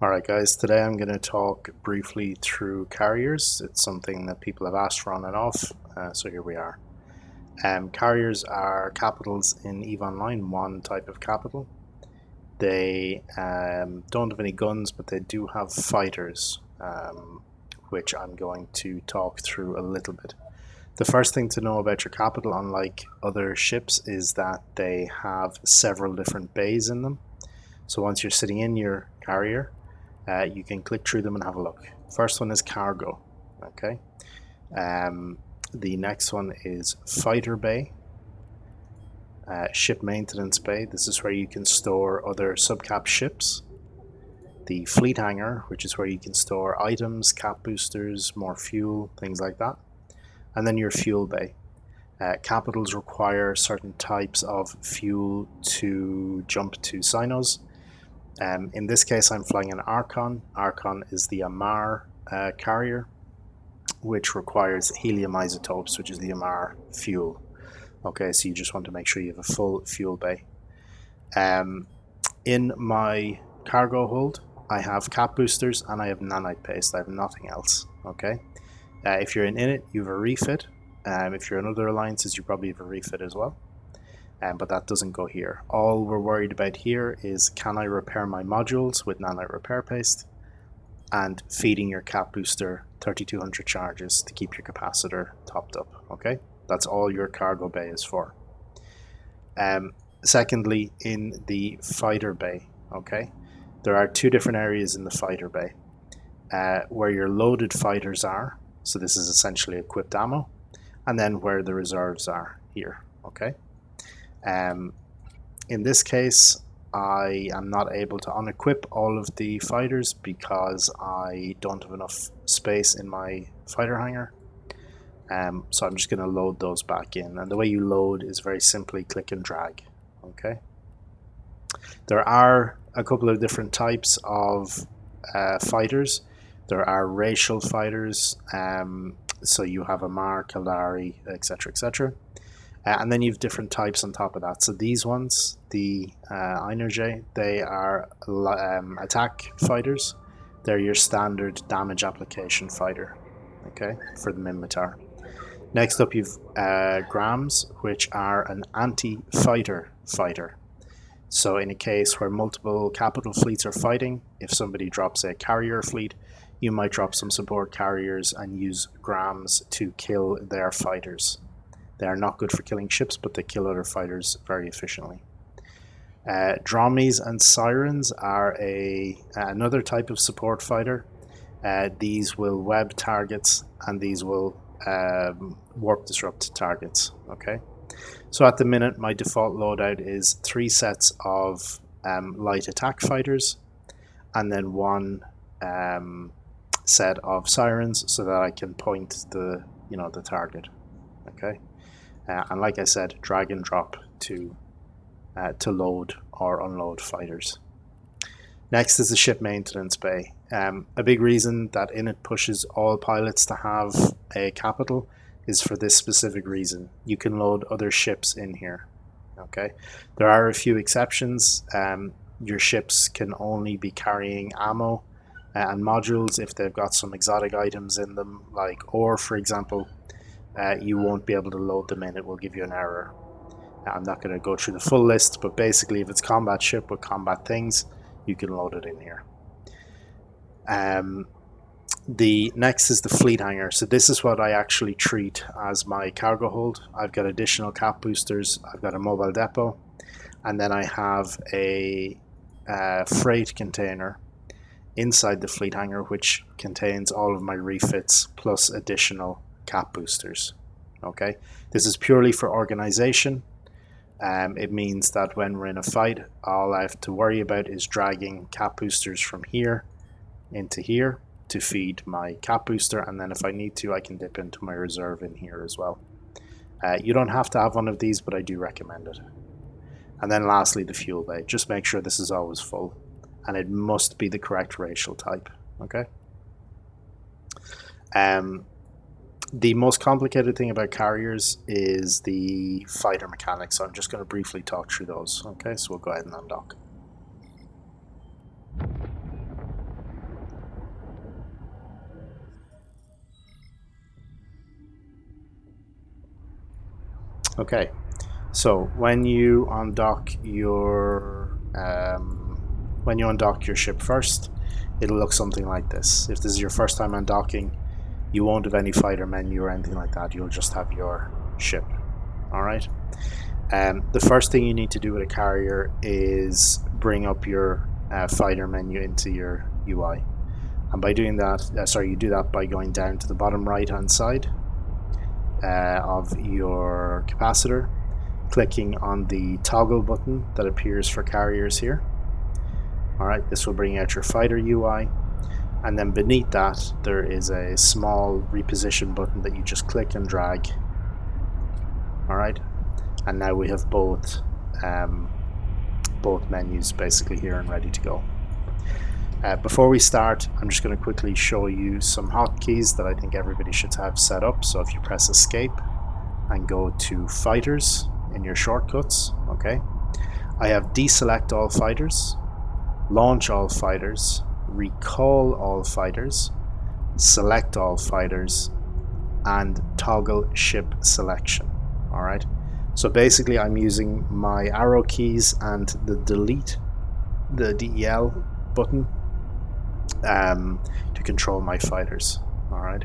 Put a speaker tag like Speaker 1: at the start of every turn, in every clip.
Speaker 1: Alright guys, today I'm going to talk briefly through carriers. It's something that people have asked for on and off, so here we are. Carriers are capitals in EVE Online, one type of capital. They don't have any guns, but they do have fighters, which I'm going to talk through a little bit. The first thing to know about your capital, unlike other ships, is that they have several different bays in them. So once you're sitting in your carrier, you can click through them and have a look. First one is cargo. Okay. The next one is fighter bay, ship maintenance bay. This is where you can store other subcap ships. The fleet hangar, which is where you can store items, cap boosters, more fuel, things like that. And then your fuel bay. Capitals require certain types of fuel to jump to Cynos. In this case, I'm flying an Archon. Archon is the Amarr carrier, which requires helium isotopes, which is the Amarr fuel. Okay, so you just want to make sure you have a full fuel bay. In my cargo hold, I have cap boosters and I have nanite paste. I have nothing else. Okay, if you're in it, you have a refit. If you're in other alliances, you probably have a refit as well. But that doesn't go here. All we're worried about here is, can I repair my modules with nanite repair paste, and feeding your cap booster 3200 charges to keep your capacitor topped up. Okay, that's all your cargo bay is for. Secondly, in the fighter bay, okay, there are two different areas in the fighter bay where your loaded fighters are. So this is essentially equipped ammo, and then where the reserves are here. Okay. In this case, I am not able to unequip all of the fighters because I don't have enough space in my fighter hangar. So I'm just going to load those back in. And the way you load is very simply click and drag. Okay. There are a couple of different types of fighters. There are racial fighters. So you have Amarr, Caldari, etc., etc. And then you have different types on top of that. So these ones, the Einerjay, they are attack fighters. They're your standard damage application fighter, okay, for the Minmatar. Next up, you've Grams, which are an anti-fighter fighter. So in a case where multiple capital fleets are fighting, if somebody drops a carrier fleet, you might drop some support carriers and use Grams to kill their fighters. They are not good for killing ships, but they kill other fighters very efficiently. Drommies and Sirens are another type of support fighter. These will web targets, and these will warp disrupt targets. Okay, so at the minute, my default loadout is 3 sets of light attack fighters, and then 1 set of Sirens, so that I can point the target. Okay. And like I said, drag and drop to load or unload fighters. Next is the ship maintenance bay. A big reason that Init pushes all pilots to have a capital is for this specific reason. You can load other ships in here. Okay, there are a few exceptions. Your ships can only be carrying ammo and modules if they've got some exotic items in them, like ore, for example. You won't be able to load them in. It will give you an error. I'm not going to go through the full list, but basically if it's combat ship with combat things, you can load it in here. The next is the fleet hangar. So this is what I actually treat as my cargo hold. I've got additional cap boosters, I've got a mobile depot, and then I have a freight container inside the fleet hangar, which contains all of my refits plus additional cap boosters. Okay, this is purely for organization. It means that when we're in a fight, all I have to worry about is dragging cap boosters from here into here to feed my cap booster, and then if I need to, I can dip into my reserve in here as well. You don't have to have one of these, but I do recommend it. And then lastly, the fuel bay. Just make sure this is always full, and it must be the correct racial type. Okay. The most complicated thing about carriers is the fighter mechanics, so I'm just going to briefly talk through those. Okay, so we'll go ahead and undock. Okay, so when you undock your ship first, it'll look something like this. If this is your first time undocking, you won't have any fighter menu or anything like that. You'll just have your ship. All right. The first thing you need to do with a carrier is bring up your fighter menu into your UI, and by doing that, you do that by going down to the bottom right-hand side of your capacitor, clicking on the toggle button that appears for carriers here. Alright, this will bring out your fighter UI, and then beneath that there is a small reposition button that you just click and drag. Alright, and now we have both menus basically here and ready to go. Before we start, I'm just going to quickly show you some hotkeys that I think everybody should have set up. So if you press escape and go to fighters in your shortcuts, okay, I have deselect all fighters, launch all fighters, recall all fighters, select all fighters, and toggle ship selection. All right, so basically I'm using my arrow keys and the delete, the DEL button to control my fighters. All right,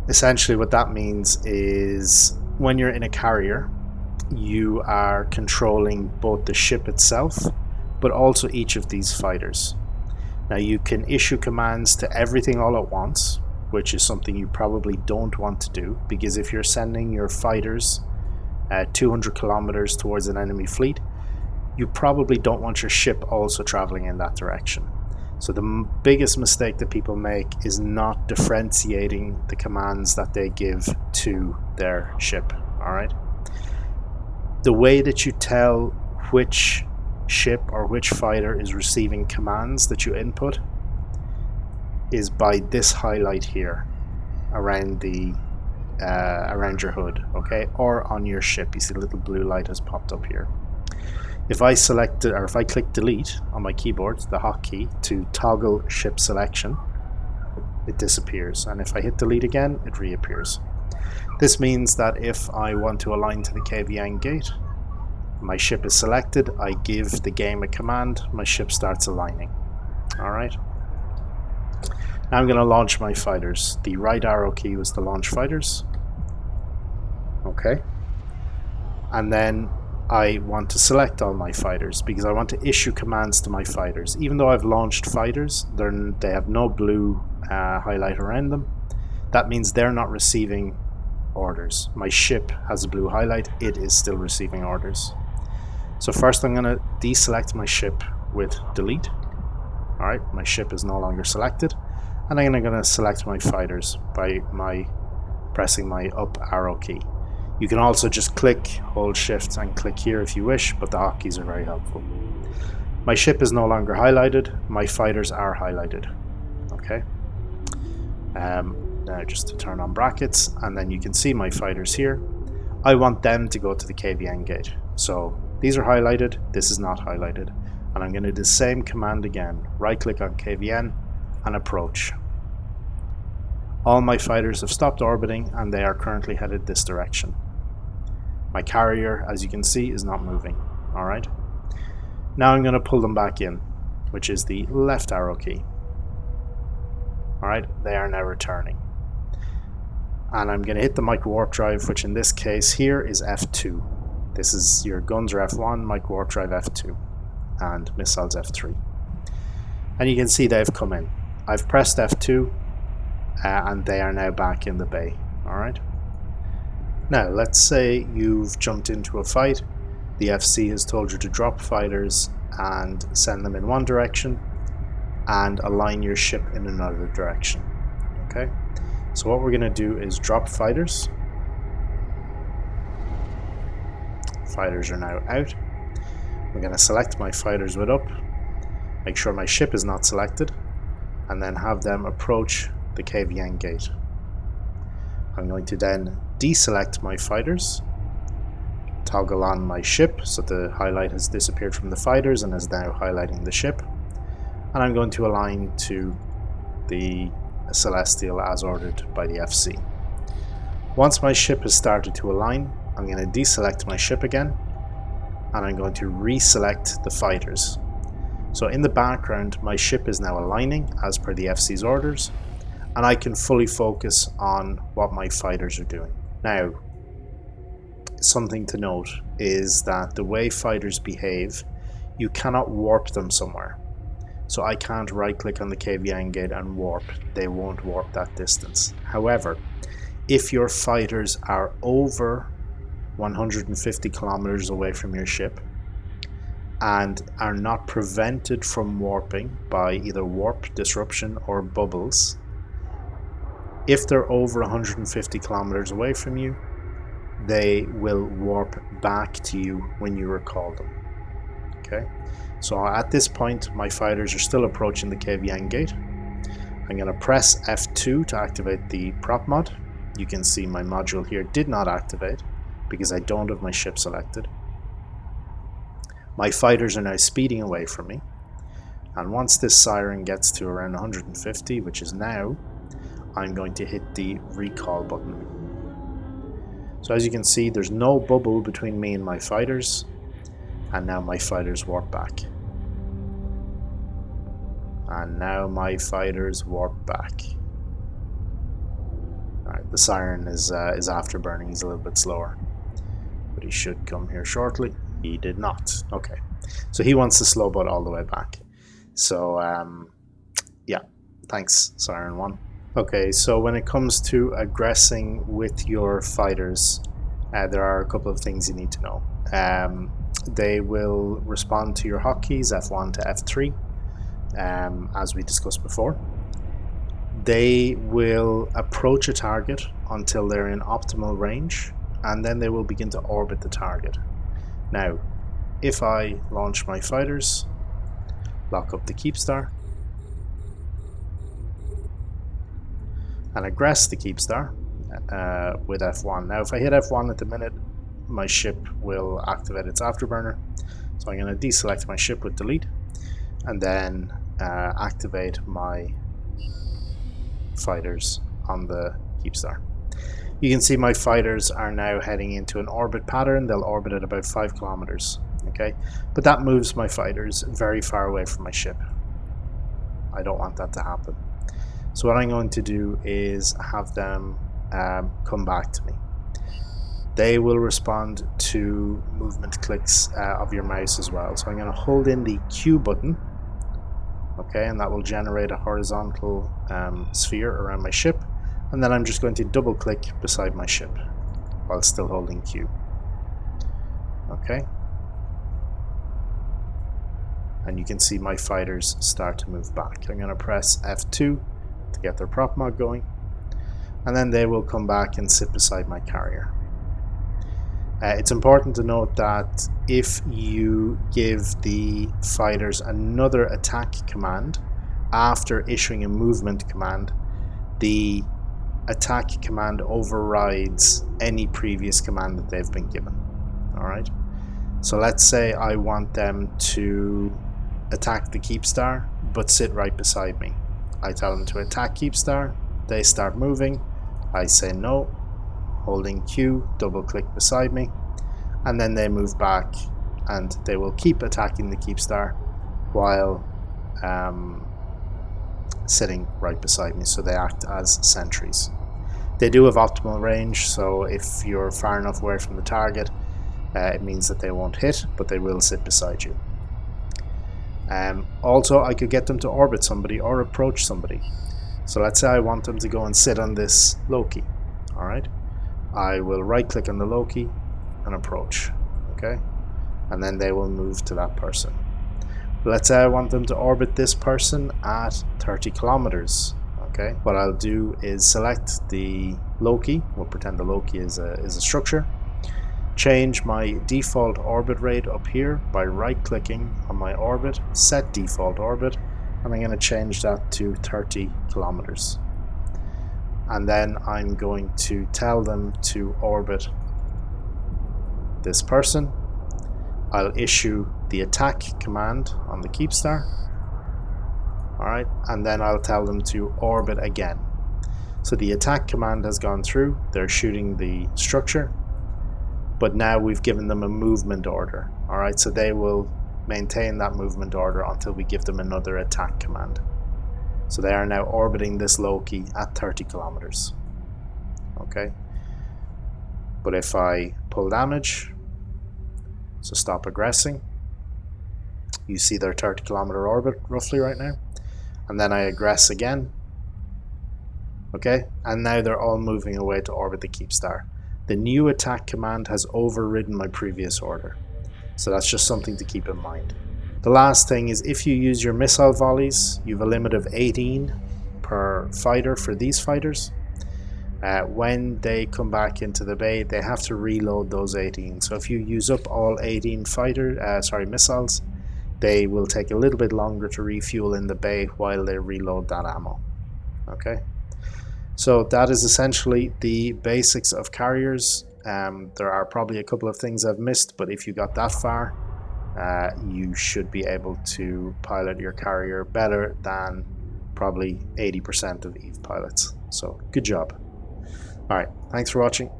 Speaker 1: essentially what that means is when you're in a carrier, you are controlling both the ship itself but also each of these fighters. Now you can issue commands to everything all at once, which is something you probably don't want to do, because if you're sending your fighters 200 kilometers towards an enemy fleet, you probably don't want your ship also traveling in that direction. So the biggest mistake that people make is not differentiating the commands that they give to their ship. All right. The way that you tell which ship or which fighter is receiving commands that you input is by this highlight here around the around your hood, okay, or on your ship. You see the little blue light has popped up here. If I select or if I click delete on my keyboard, the hotkey, to toggle ship selection, it disappears, and if I hit delete again, it reappears. This means that if I want to align to the KVN gate, my ship is selected, I give the game a command, my ship starts aligning. Alright. Now I'm going to launch my fighters. The right arrow key was to launch fighters. Okay. And then I want to select all my fighters because I want to issue commands to my fighters. Even though I've launched fighters, they have no blue highlight around them. That means they're not receiving orders. My ship has a blue highlight, it is still receiving orders. So first I'm going to deselect my ship with delete. Alright, my ship is no longer selected. And I'm going to select my fighters by pressing my up arrow key. You can also just click, hold shift and click here if you wish, but the hotkeys are very helpful. My ship is no longer highlighted, my fighters are highlighted. Okay. Now just to turn on brackets, and then you can see my fighters here. I want them to go to the KVN gate. So these are highlighted, this is not highlighted. And I'm going to do the same command again. Right click on KVN and approach. All my fighters have stopped orbiting and they are currently headed this direction. My carrier, as you can see, is not moving. Alright. Now I'm going to pull them back in, which is the left arrow key. Alright, they are now returning. And I'm going to hit the micro warp drive, which in this case here is F2. This is your guns are F1, micro warp drive F2, and missiles F3. And you can see they've come in. I've pressed F2, and they are now back in the bay. Alright. Now, let's say you've jumped into a fight. The FC has told you to drop fighters and send them in one direction, and align your ship in another direction. Okay. So what we're going to do is drop fighters. Fighters are now out. I'm going to select my fighters with up, make sure my ship is not selected, and then have them approach the KVN gate. I'm going to then deselect my fighters, toggle on my ship so the highlight has disappeared from the fighters and is now highlighting the ship, and I'm going to align to the Celestial as ordered by the FC. Once my ship has started to align, I'm going to deselect my ship again, and I'm going to reselect the fighters. So in the background, my ship is now aligning as per the FC's orders, and I can fully focus on what my fighters are doing. Now, something to note is that the way fighters behave, you cannot warp them somewhere. So I can't right click on the KVN gate and warp. They won't warp that distance. However, if your fighters are over 150 kilometers away from your ship and are not prevented from warping by either warp, disruption, or bubbles, if they're over 150 kilometers away from you, they will warp back to you when you recall them. Okay, so at this point my fighters are still approaching the KVN gate. I'm going to press F2 to activate the prop mod. You can see my module here did not activate because I don't have my ship selected. My fighters are now speeding away from me, and once this siren gets to around 150, which is now, I'm going to hit the recall button. So as you can see, there's no bubble between me and my fighters, and now my fighters warp back. And now my fighters warp back. Alright, the siren is afterburning. He's a little bit slower, but he should come here shortly. He did not. Okay, so he wants to slow boat all the way back. So yeah, thanks, Siren 1. Okay, so when it comes to aggressing with your fighters, there are a couple of things you need to know. They will respond to your hotkeys F1 to F3, as we discussed before. They will approach a target until they're in optimal range, and then they will begin to orbit the target. Now, if I launch my fighters, lock up the Keepstar, and aggress the Keepstar with F1. Now, if I hit F1 at the minute, my ship will activate its afterburner. So I'm going to deselect my ship with delete, and then activate my fighters on the Keepstar. You can see my fighters are now heading into an orbit pattern. They'll orbit at about 5 kilometers. Okay, but that moves my fighters very far away from my ship. I don't want that to happen. So what I'm going to do is have them come back to me. They will respond to movement clicks of your mouse as well. So I'm going to hold in the Q button, okay, and that will generate a horizontal sphere around my ship. And then I'm just going to double click beside my ship while still holding Q. Okay. And you can see my fighters start to move back. I'm going to press F2 to get their prop mod going, and then they will come back and sit beside my carrier. It's important to note that if you give the fighters another attack command after issuing a movement command, the attack command overrides any previous command that they've been given. Alright, so let's say I want them to attack the Keepstar but sit right beside me. I tell them to attack Keepstar, they start moving, I say no, holding Q, double click beside me, and then they move back and they will keep attacking the Keepstar while sitting right beside me, so they act as sentries. They do have optimal range, so if you're far enough away from the target, it means that they won't hit, but they will sit beside you. Also, I could get them to orbit somebody or approach somebody. So let's say I want them to go and sit on this Loki. Alright, I will right click on the Loki and approach, okay, and then they will move to that person. Let's say I want them to orbit this person at 30 kilometers. Okay, what I'll do is select the Loki. We'll pretend the Loki is a structure. Change my default orbit rate up here by right clicking on my orbit, set default orbit, and I'm going to change that to 30 kilometers. And then I'm going to tell them to orbit this person. I'll issue the attack command on the Keepstar. Alright, and then I'll tell them to orbit again. So the attack command has gone through, they're shooting the structure. but now we've given them a movement order. All right, so they will maintain that movement order until we give them another attack command. So they are now orbiting this Loki at 30 kilometers. Okay, but if I pull damage, so stop aggressing, you see their 30 kilometer orbit roughly right now, and then I aggress again. Okay, and now they're all moving away to orbit the Keep Star. The new attack command has overridden my previous order, so that's just something to keep in mind. The last thing is, if you use your missile volleys, you have a limit of 18 per fighter for these fighters. When they come back into the bay, they have to reload those 18. So if you use up all 18 missiles, they will take a little bit longer to refuel in the bay while they reload that ammo. Okay, so that is essentially the basics of carriers. There are probably a couple of things I've missed, but if you got that far, you should be able to pilot your carrier better than probably 80% of EVE pilots. So good job. All right, thanks for watching.